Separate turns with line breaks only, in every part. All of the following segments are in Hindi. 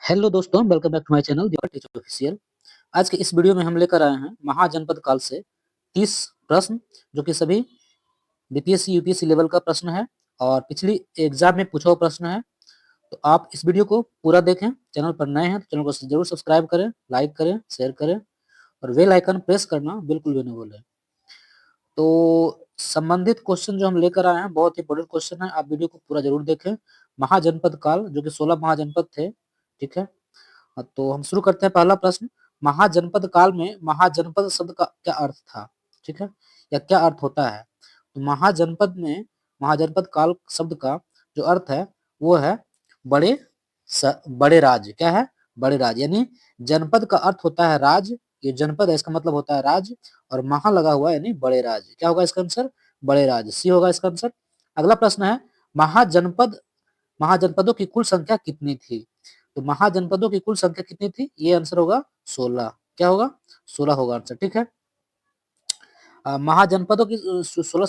हेलो दोस्तों, welcome back to my channel Deepak teacher official. आज के इस वीडियो में हम लेकर आए हैं महाजनपद काल से 30 प्रश्न, जो कि सभी बीपीएससी यूपीएससी लेवल का प्रश्न है और पिछली एग्जाम में पूछा हुआ प्रश्न है। तो आप इस वीडियो को पूरा देखें। चैनल पर नए हैं तो चैनल को जरूर सब्सक्राइब करें, लाइक करें, शेयर करें और बेल आइकन प्रेस करना बिल्कुल भी नहीं भूलें। तो संबंधित क्वेश्चन जो हम लेकर आए हैं बहुत ही इंपॉर्टेंट क्वेश्चन है, आप वीडियो को पूरा जरूर देखें। महाजनपद काल, जो कि 16 महाजनपद थे, ठीक है। तो हम शुरू करते हैं। पहला प्रश्न, महाजनपद काल में महाजनपद शब्द का क्या अर्थ था, ठीक है, या क्या अर्थ होता है। तो महाजनपद में महाजनपद काल शब्द का जो अर्थ है वो है बड़े बड़े राज्य। क्या है? बड़े राज्य। यानी जनपद का अर्थ होता है राज्य, ये जनपद है इसका मतलब होता है राज्य, और महा लगा हुआ है यानी बड़े राज्य। क्या होगा इसका आंसर? बड़े राज्य, सी होगा इसका आंसर। अगला प्रश्न है, महाजनपद महाजनपदों की कुल संख्या कितनी थी। तो महाजनपदों की कुल संख्या कितनी थी? ये आंसर होगा 16। क्या होगा? 16 होगा आंसर, ठीक है। महाजनपदों की 16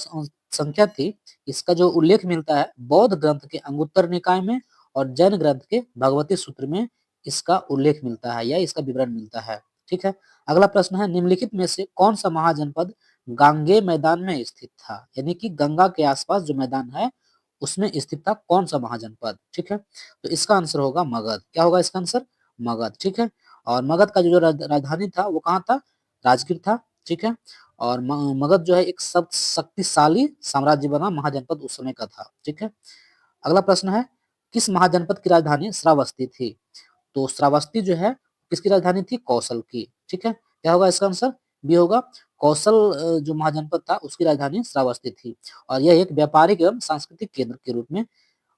संख्या थी। इसका जो उल्लेख मिलता है बौद्ध ग्रंथ के अंगुत्तर निकाय में और जैन ग्रंथ के भगवती सूत्र में इसका उल्लेख मिलता है या इसका विवरण मिलता है, ठीक है। अगला प्रश्न है, निम्नलिखित में से कौन सा महाजनपद गांगे मैदान में स्थित था। यानी कि गंगा के आसपास जो मैदान है उसमें स्थित था कौन सा महाजनपद, ठीक है। तो इसका आंसर होगा मगध। क्या होगा इसका आंसर? मगध, ठीक है। और मगध का जो राजधानी था वो कहाँ था? राजगीर था, ठीक है। और मगध जो है एक सब शक्तिशाली साम्राज्य बना महाजनपद उस समय का था, ठीक है। अगला प्रश्न है, किस महाजनपद की राजधानी श्रावस्ती थी। तो श्रावस्ती जो है किसकी राजधानी थी? कौशल की, ठीक है। क्या होगा इसका आंसर? बी होगा। कौशल जो महाजनपद था उसकी राजधानी श्रावस्ती थी और यह एक व्यापारिक एवं सांस्कृतिक केंद्र के रूप में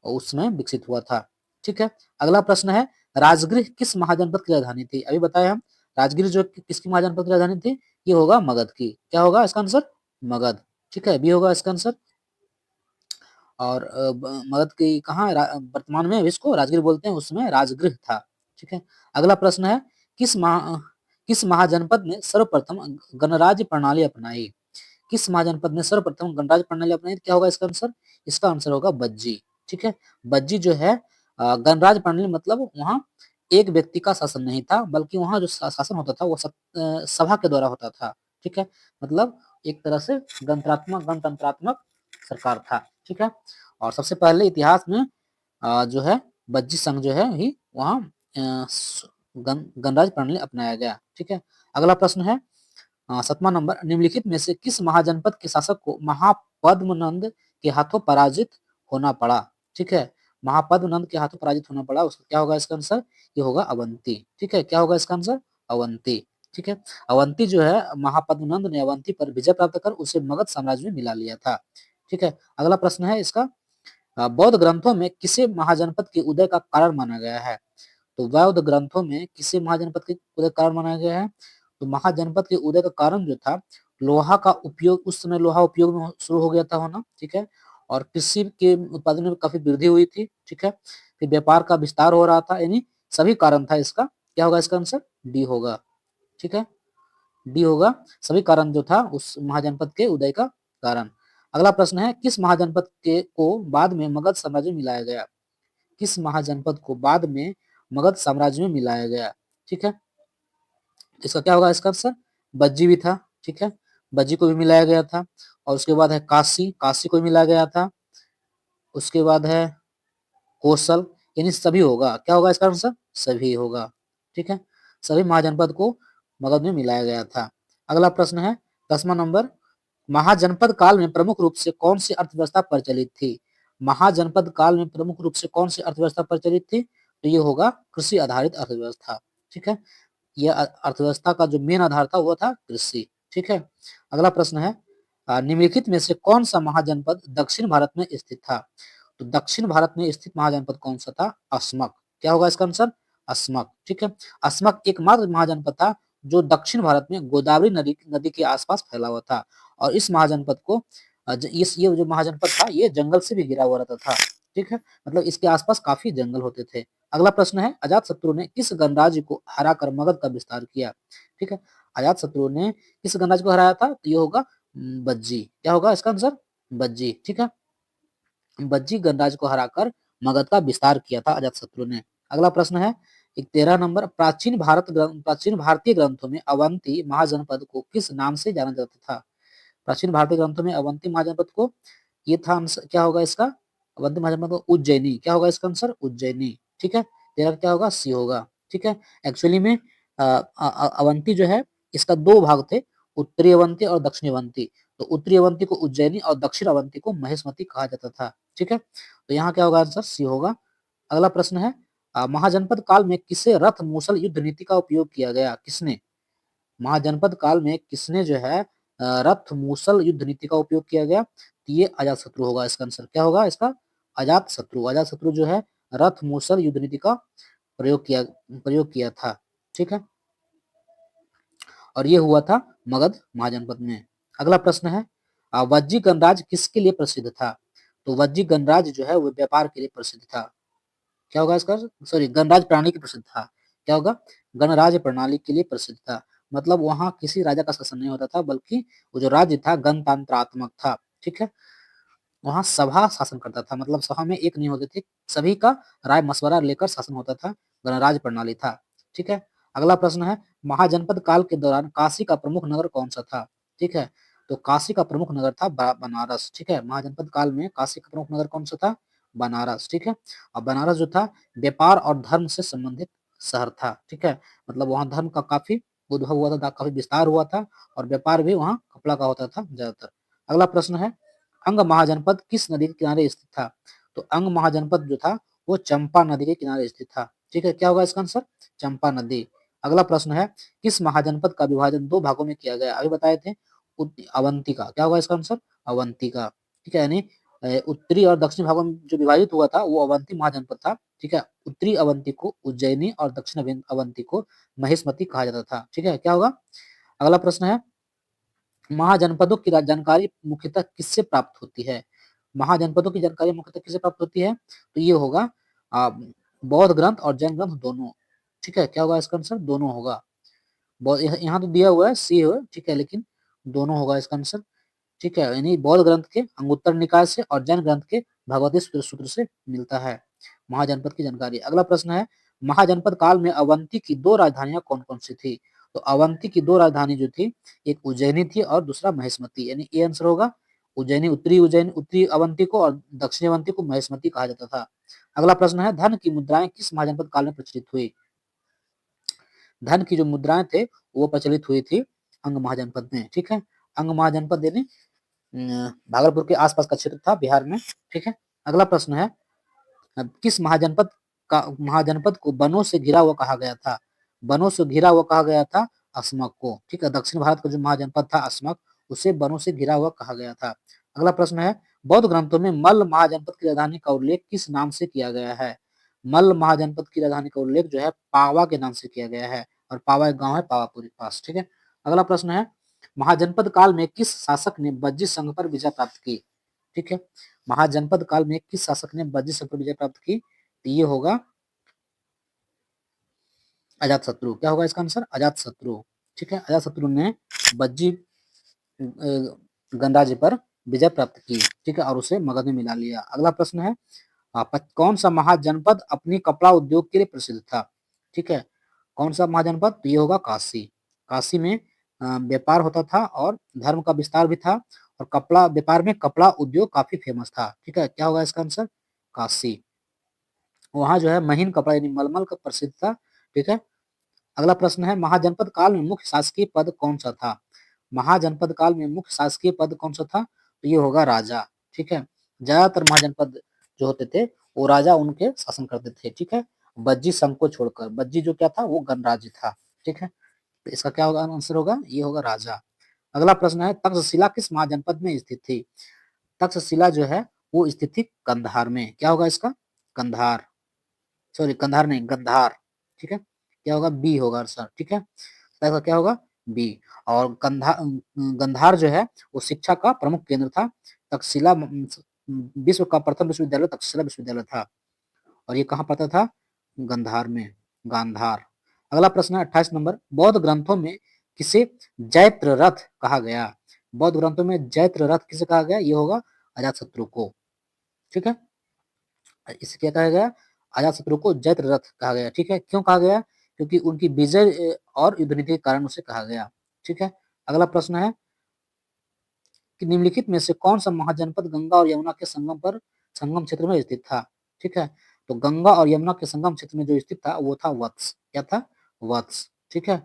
उसमें विकसित हुआ था, ठीक है। अगला प्रश्न है, राजगृह किस महाजनपद की राजधानी थी। अभी बताया हम, राजगीर जो किसकी महाजनपद की राजधानी थी? ये होगा मगध की। क्या होगा इसका आंसर? मगध, ठीक है, बी होगा इसका आंसर। और मगध की कहाँ वर्तमान में इसको राजगीर बोलते हैं, उसमें राजगृह था, ठीक है। अगला प्रश्न है, किस महाजनपद ने सर्वप्रथम गणराज्य प्रणाली अपनाई। किस महाजनपद ने सर्वप्रथम गणराज्य प्रणाली अपनाई? क्या होगा इसका आंसर? इसका आंसर होगा बज्जी, ठीक है। बज्जी जो है गणराज्य प्रणाली मतलब वहाँ एक व्यक्ति का शासन नहीं था, बल्कि वहाँ जो शासन होता था वो सभा के द्वारा होता था, ठीक है। मतलब एक तरह से गणतंत्रात्मक सरकार था, ठीक है। और सबसे पहले इतिहास में जो है बज्जी संघ जो है ही वहाँ गणराज्य प्रणाली अपनाया गया, ठीक है। अगला प्रश्न है 7वां नंबर, निम्नलिखित में से किस महाजनपद के शासक को महापद्मनंद के हाथों पराजित होना पड़ा, ठीक है। महापद्मनंद के हाथों पराजित होना पड़ा, उसका क्या होगा इसका आंसर? ये होगा अवंती, ठीक है। क्या होगा इसका आंसर? अवंती, ठीक है। अवंती जो है महापद्मनंद ने अवंती पर विजय प्राप्त कर उसे मगध साम्राज्य में मिला लिया था, ठीक है। अगला प्रश्न है इसका, बौद्ध ग्रंथों में किसे महाजनपद के उदय का कारण माना गया है। तो बौद्ध ग्रंथों में किसे महाजनपद के उदय का कारण माना गया है? तो महाजनपद के उदय का कारण जो था, लोहा का उपयोग, उस समय लोहा उपयोग में शुरू हो गया था होना, ठीक है। और कृषि के उत्पादन में काफी वृद्धि हुई थी, ठीक है। फिर व्यापार का विस्तार हो रहा था, यानी सभी कारण था इसका। क्या होगा इसका आंसर? डी होगा, ठीक है, डी होगा। सभी कारण जो था उस महाजनपद के उदय का कारण। अगला प्रश्न है, किस महाजनपद के को बाद में मगध साम्राज्य में मिलाया गया। किस महाजनपद को बाद में मगध साम्राज्य में मिलाया गया, ठीक है। इसका क्या होगा इसका आंसर? बज्जी भी था, ठीक है, बज्जी को भी मिलाया गया था। और उसके बाद है काशी, काशी को भी मिलाया गया था। उसके बाद है कौशल, यानी सभी होगा। क्या होगा इसका आंसर? सभी होगा, ठीक है। सभी महाजनपद को मगध में मिलाया गया था। अगला प्रश्न है 10वां नंबर, महाजनपद काल में प्रमुख रूप से कौन सी अर्थव्यवस्था प्रचलित थी। महाजनपद काल में प्रमुख रूप से कौन सी अर्थव्यवस्था प्रचलित थी? तो ये होगा कृषि आधारित अर्थव्यवस्था, ठीक है। यह अर्थव्यवस्था का जो मेन आधार था वो था कृषि, ठीक है। अगला प्रश्न है, निम्नलिखित में से कौन सा महाजनपद दक्षिण भारत में स्थित था। तो दक्षिण भारत में स्थित महाजनपद कौन सा था? अस्मक। क्या होगा इसका आंसर? अस्मक, ठीक है। अस्मक एकमात्र महाजनपद था जो दक्षिण भारत में गोदावरी नदी के आसपास फैला हुआ था। और इस महाजनपद को ये जो महाजनपद था ये जंगल से भी घिरा हुआ रहता था, ठीक है। मतलब इसके आसपास काफी जंगल होते थे। अगला प्रश्न है, अजातशत्रु ने किस गणराज्य को हराकर मगध का विस्तार किया, ठीक है। अजातशत्रु ने किस गणराज्य को हराया था? तो ये होगा बज्जी। क्या होगा इसका आंसर? बज्जी, ठीक है। बज्जी गणराज्य को हराकर मगध का विस्तार किया था अजातशत्रु ने। अगला प्रश्न है, एक 13 नंबर, प्राचीन भारतीय ग्रंथों में अवंती महाजनपद को किस नाम से जाना जाता था? प्राचीन भारतीय ग्रंथों में अवंती महाजनपद को, ये था आंसर, क्या होगा इसका? अवंती महाजनपद को उज्जैनी, क्या होगा इसका आंसर? उज्जैनी। ठीक है, तेरा क्या होगा? सी होगा। ठीक है, एक्चुअली में अवंती जो है इसका दो भाग थे, उत्तरी अवंती और दक्षिणी अवंती। तो उत्तरी अवंती को उज्जैनी और दक्षिण अवंती को महेशमती कहा जाता था। ठीक है, तो यहाँ क्या होगा आंसर? सी होगा। अगला प्रश्न है, महाजनपद काल में किसे रथ मूसल युद्ध नीति का उपयोग किया गया? किसने? महाजनपद काल में किसने जो है रथ मूसल युद्ध नीति का उपयोग किया गया? तो ये अजात शत्रु होगा इसका आंसर। क्या होगा इसका? अजात शत्रु। अजात शत्रु जो है रथ मूसल युद्ध नीति का प्रयोग किया था। ठीक है, और ये हुआ था मगध महाजनपद में। अगला प्रश्न है, वज्जी गणराज्य किसके लिए प्रसिद्ध था? तो वज्जी गणराज्य जो है वो व्यापार के लिए प्रसिद्ध था। क्या होगा इसका? सॉरी, गणराज्य प्रणाली के प्रसिद्ध था। क्या होगा? गणराज्य प्रणाली के लिए प्रसिद्ध था। मतलब वहां किसी राजा का शासन नहीं होता था, बल्कि वो जो राज्य था गणतंत्रात्मक था। ठीक है, वहां सभा शासन करता था, मतलब सभा में एक नहीं होते थे, सभी का राय मशवरा लेकर शासन होता था, गणराज्य प्रणाली था। ठीक है, अगला प्रश्न है, महाजनपद काल के दौरान काशी का प्रमुख नगर कौन सा था? ठीक है, तो काशी का प्रमुख नगर था बनारस। ठीक है, महाजनपद काल में काशी का प्रमुख नगर कौन सा था? बनारस। ठीक है, और बनारस जो था व्यापार और धर्म से संबंधित शहर था। ठीक है, मतलब वहां धर्म का काफी उद्भव हुआ था, काफी विस्तार हुआ था, और व्यापार भी वहां कपड़ा का होता था ज्यादातर। अगला प्रश्न है, अंग महाजनपद किस नदी के किनारे स्थित था? तो अंग महाजनपद जो था वो चंपा नदी के किनारे स्थित था। ठीक है, क्या होगा इसका आंसर? चंपा नदी। अगला प्रश्न है, किस महाजनपद का विभाजन दो भागों में किया गया? अभी बताए थे, अवंतिका। क्या होगा इसका आंसर? अवंतिका। ठीक है, यानी उत्तरी और दक्षिणी भागों में जो विभाजित हुआ था वो अवंती महाजनपद था। ठीक है, उत्तरी अवंती को उज्जैनी और दक्षिण अवंती को महेशमती कहा जाता था। ठीक है, क्या होगा? अगला प्रश्न है, महाजनपदों की जानकारी मुख्यतः किससे प्राप्त होती है? महाजनपदों की जानकारी मुख्यतः किससे प्राप्त होती है? तो ये होगा बौद्ध ग्रंथ और जैन ग्रंथ दोनों। ठीक है, क्या होगा इसका आंसर? दोनों होगा। यहाँ तो दिया हुआ है सी है, ठीक है, लेकिन दोनों होगा इसका आंसर। ठीक है, यानी बौद्ध ग्रंथ के अंगुत्तर निकाय से और जैन ग्रंथ के भगवती सूत्र से मिलता है महाजनपद की जानकारी। अगला प्रश्न है, महाजनपद काल में अवंती की दो राजधानियां कौन कौन सी थी? तो अवंती की दो राजधानी जो थी, एक उज्जैनी थी और दूसरा महेशमती, यानी ये आंसर होगा उज्जैनी। उत्तरी अवंती को और दक्षिणी अवंती को महेशमती कहा जाता था। अगला प्रश्न है, धन की मुद्राएं किस महाजनपद काल में प्रचलित हुई? धन की जो मुद्राएं थे वो प्रचलित हुई थी अंग महाजनपद में। ठीक है, अंग महाजनपद यानी भागलपुर के आसपास का क्षेत्र था बिहार में। ठीक है, अगला प्रश्न है, किस महाजनपद को वनों से घिरा हुआ कहा गया था? वनों से घिरा हुआ कहा गया था अस्मक को। ठीक है, दक्षिण भारत का जो महाजनपद था अस्मक, उसे वनों से घिरा हुआ कहा गया था। अगला प्रश्न है, बौद्ध ग्रंथों में मल्ल महाजनपद की राजधानी का उल्लेख किस नाम से किया गया है? मल्ल महाजनपद की राजधानी का उल्लेख जो है पावा के नाम से किया गया है, और पावा एक गांव है पावापुरी के पास। ठीक है, अगला प्रश्न है, महाजनपद काल में किस शासक ने बज्जी संघ पर विजय प्राप्त की? ठीक है, महाजनपद काल में किस शासक ने बज्जी संघ पर विजय प्राप्त की? तो ये होगा अजात शत्रु। क्या होगा इसका आंसर? अजात शत्रु। ठीक है, अजात शत्रु ने बज्जी गणराज्य पर विजय प्राप्त की। ठीक है, और उसे मगध में मिला लिया। अगला प्रश्न है, कौन सा महाजनपद अपनी कपड़ा उद्योग के लिए प्रसिद्ध था? ठीक है, कौन सा महाजनपद? तो ये होगा काशी। काशी में व्यापार होता था और धर्म का विस्तार भी था, और कपड़ा व्यापार में कपड़ा उद्योग काफी फेमस था। ठीक है, क्या होगा इसका आंसर? काशी। वहां जो है महीन कपड़ा यानी मलमल का प्रसिद्ध था। ठीक है, अगला प्रश्न है, महाजनपद काल में मुख्य शासकीय पद कौन सा था? महाजनपद काल में मुख्य शासकीय पद कौन सा था? तो ये होगा राजा। ठीक है, ज्यादातर महाजनपद जो होते थे वो राजा उनके शासन करते थे। ठीक है, बज्जी संघ को छोड़कर, बज्जी जो क्या था वो गणराज्य था। ठीक है, तो इसका क्या होगा आंसर? होगा ये होगा राजा। अगला प्रश्न है, तक्षशिला किस महाजनपद में स्थित थी? तक्षशिला जो है वो स्थित थी कंधार में। क्या होगा इसका? कंधार, सॉरी कंधार नहीं, गंधार। ठीक है, क्या होगा? बी होगा सर। ठीक है, ऐसा क्या होगा? बी। और गंधार जो है वो शिक्षा का प्रमुख केंद्र था। तक्षशिला विश्व का प्रथम विश्वविद्यालय तक्षशिला विश्वविद्यालय था, और ये कहाँ पड़ता था? गंधार में, गांधार। अगला प्रश्न है 28 नंबर, बौद्ध ग्रंथों में किसे जैत्र रथ कहा गया? बौद्ध ग्रंथों में जैत्र रथ किसे कहा गया? ये होगा अजातशत्रु को। ठीक है, इसे क्या कहा गया? अजातशत्रु को जयद्रथ रथ कहा गया। ठीक है, क्यों कहा गया? क्योंकि उनकी विजय और युद्ध नीति के कारण उसे कहा गया। ठीक है, अगला प्रश्न है कि निम्नलिखित में से कौन सा महाजनपद गंगा और यमुना के संगम क्षेत्र में स्थित था? ठीक है, तो गंगा और यमुना के संगम क्षेत्र में जो स्थित था वो था वत्स। क्या था? वत्स। ठीक है,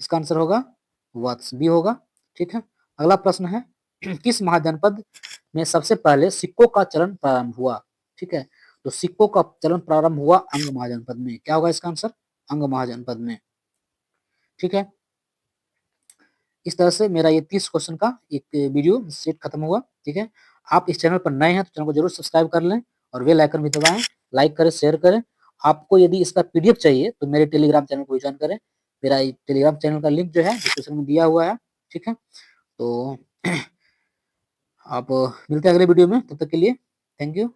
इसका आंसर होगा वत्स, बी होगा। ठीक है, अगला प्रश्न है किस महाजनपद में सबसे पहले सिक्कों का चलन प्रारंभ हुआ? ठीक है, तो सिक्कों का चलन प्रारंभ हुआ अंग महाजनपद में। क्या होगा इसका आंसर? अंग महाजनपद में। ठीक है, इस तरह से मेरा ये 30 क्वेश्चन का एक वीडियो सेट खत्म हुआ। ठीक है, आप इस चैनल पर नए हैं तो चैनल को जरूर सब्सक्राइब कर लें और बेल आइकन भी दबाएं, लाइक करें, शेयर करें। आपको यदि इसका पीडीएफ चाहिए तो मेरे टेलीग्राम चैनल को ज्वाइन करें। मेरा टेलीग्राम चैनल का लिंक जो है डिस्क्रिप्शन में दिया हुआ है। ठीक है, तो आप मिलते हैं अगले वीडियो में, तब तक के लिए थैंक यू।